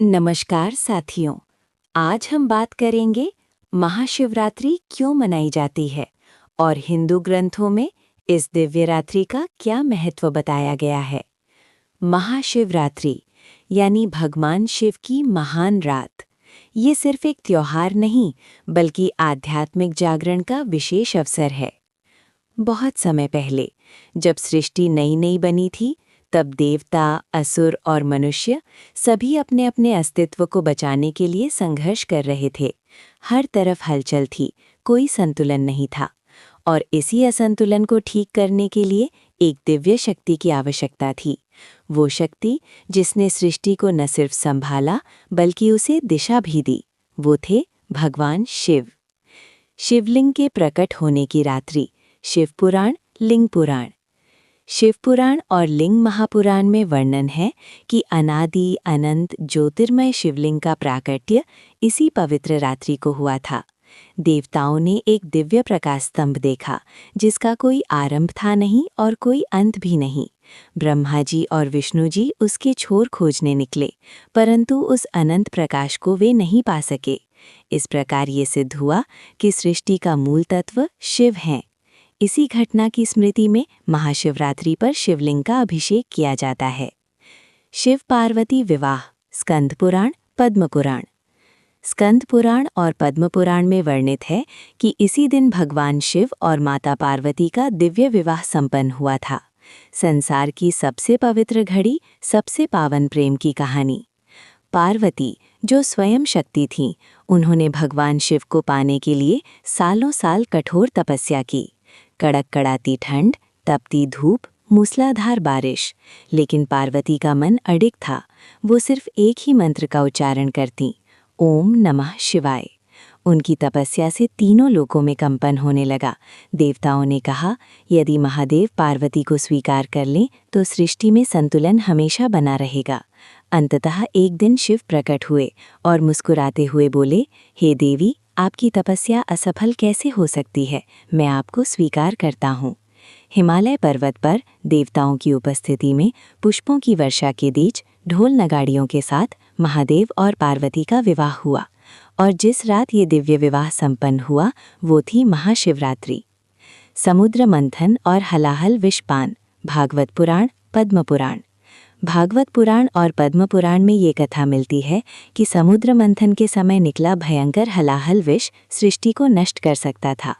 नमस्कार साथियों। आज हम बात करेंगे महाशिवरात्रि क्यों मनाई जाती है और हिंदू ग्रंथों में इस दिव्य रात्रि का क्या महत्व बताया गया है। महाशिवरात्रि यानी भगवान शिव की महान रात। ये सिर्फ एक त्योहार नहीं बल्कि आध्यात्मिक जागरण का विशेष अवसर है। बहुत समय पहले जब सृष्टि नई नई बनी थी, तब देवता, असुर और मनुष्य सभी अपने अपने अस्तित्व को बचाने के लिए संघर्ष कर रहे थे। हर तरफ हलचल थी, कोई संतुलन नहीं था और इसी असंतुलन को ठीक करने के लिए एक दिव्य शक्ति की आवश्यकता थी। वो शक्ति जिसने सृष्टि को न सिर्फ संभाला बल्कि उसे दिशा भी दी, वो थे भगवान शिव। शिवलिंग के प्रकट होने की रात्रि शिवपुराण, लिंग पुराण। शिवपुराण और लिंग महापुराण में वर्णन है कि अनादि अनंत ज्योतिर्मय शिवलिंग का प्राकट्य इसी पवित्र रात्रि को हुआ था। देवताओं ने एक दिव्य प्रकाश स्तंभ देखा जिसका कोई आरंभ था नहीं और कोई अंत भी नहीं। ब्रह्मा जी और विष्णु जी उसके छोर खोजने निकले, परंतु उस अनंत प्रकाश को वे नहीं पा सके। इस प्रकार ये सिद्ध हुआ कि सृष्टि का मूल तत्व शिव हैं। इसी घटना की स्मृति में महाशिवरात्रि पर शिवलिंग का अभिषेक किया जाता है। शिव पार्वती विवाह, स्कंद पुराण, पद्म पुराण। स्कंद पुराण और पद्म पुराण में वर्णित है कि इसी दिन भगवान शिव और माता पार्वती का दिव्य विवाह संपन्न हुआ था। संसार की सबसे पवित्र घड़ी, सबसे पावन प्रेम की कहानी। पार्वती जो स्वयं शक्ति थीं, उन्होंने भगवान शिव को पाने के लिए सालों साल कठोर तपस्या की। कड़क कड़ाती ठंड, तपती धूप, मूसलाधार बारिश, लेकिन पार्वती का मन अडिग था। वो सिर्फ एक ही मंत्र का उच्चारण करती, ओम नमः शिवाय। उनकी तपस्या से तीनों लोकों में कंपन होने लगा। देवताओं ने कहा, यदि महादेव पार्वती को स्वीकार कर लें तो सृष्टि में संतुलन हमेशा बना रहेगा। अंततः एक दिन शिव प्रकट हुए और मुस्कुराते हुए बोले, हे देवी, आपकी तपस्या असफल कैसे हो सकती है? मैं आपको स्वीकार करता हूँ। हिमालय पर्वत पर देवताओं की उपस्थिति में पुष्पों की वर्षा के बीच ढोल नगाड़ियों के साथ महादेव और पार्वती का विवाह हुआ और जिस रात ये दिव्य विवाह संपन्न हुआ वो थी महाशिवरात्रि। समुद्र मंथन और हलाहल विषपान, भागवत पुराण, पद्म पुराण। भागवत पुराण और पद्म पुराण में ये कथा मिलती है कि समुद्र मंथन के समय निकला भयंकर हलाहल विष सृष्टि को नष्ट कर सकता था।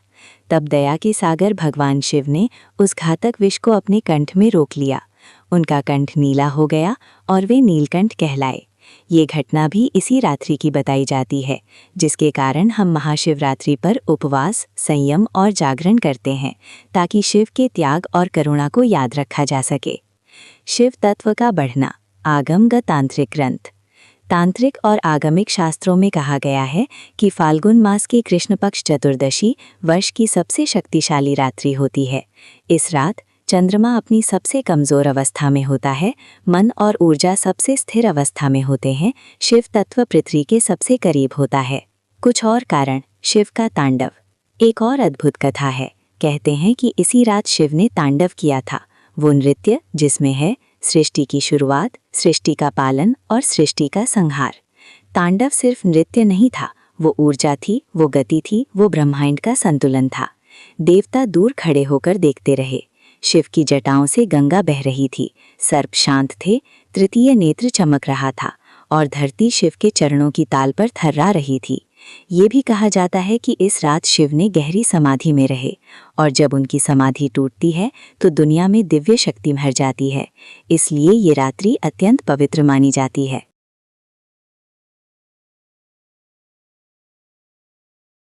तब दया के सागर भगवान शिव ने उस घातक विष को अपने कंठ में रोक लिया। उनका कंठ नीला हो गया और वे नीलकंठ कहलाए। ये घटना भी इसी रात्रि की बताई जाती है, जिसके कारण हम महाशिवरात्रि पर उपवास, संयम और जागरण करते हैं ताकि शिव के त्याग और करुणा को याद रखा जा सके। शिव तत्व का बढ़ना, आगम ग तांत्रिक ग्रंथ। तांत्रिक और आगमिक शास्त्रों में कहा गया है कि फाल्गुन मास की कृष्ण पक्ष चतुर्दशी वर्ष की सबसे शक्तिशाली रात्रि होती है। इस रात चंद्रमा अपनी सबसे कमजोर अवस्था में होता है, मन और ऊर्जा सबसे स्थिर अवस्था में होते हैं, शिव तत्व पृथ्वी के सबसे करीब होता है। कुछ और कारण, शिव का तांडव। एक और अद्भुत कथा है। कहते हैं कि इसी रात शिव ने तांडव किया था, वो नृत्य जिसमें है सृष्टि की शुरुआत, सृष्टि का पालन और सृष्टि का संहार। तांडव सिर्फ नृत्य नहीं था, वो ऊर्जा थी, वो गति थी, वो ब्रह्मांड का संतुलन था। देवता दूर खड़े होकर देखते रहे। शिव की जटाओं से गंगा बह रही थी, सर्प शांत थे, तृतीय नेत्र चमक रहा था और धरती शिव के चरणों की ताल पर थर्रा रही थी। ये भी कहा जाता है कि इस रात शिव ने गहरी समाधि में रहे और जब उनकी समाधि टूटती है तो दुनिया में दिव्य शक्ति भर जाती है। इसलिए ये रात्रि अत्यंत पवित्र मानी जाती है।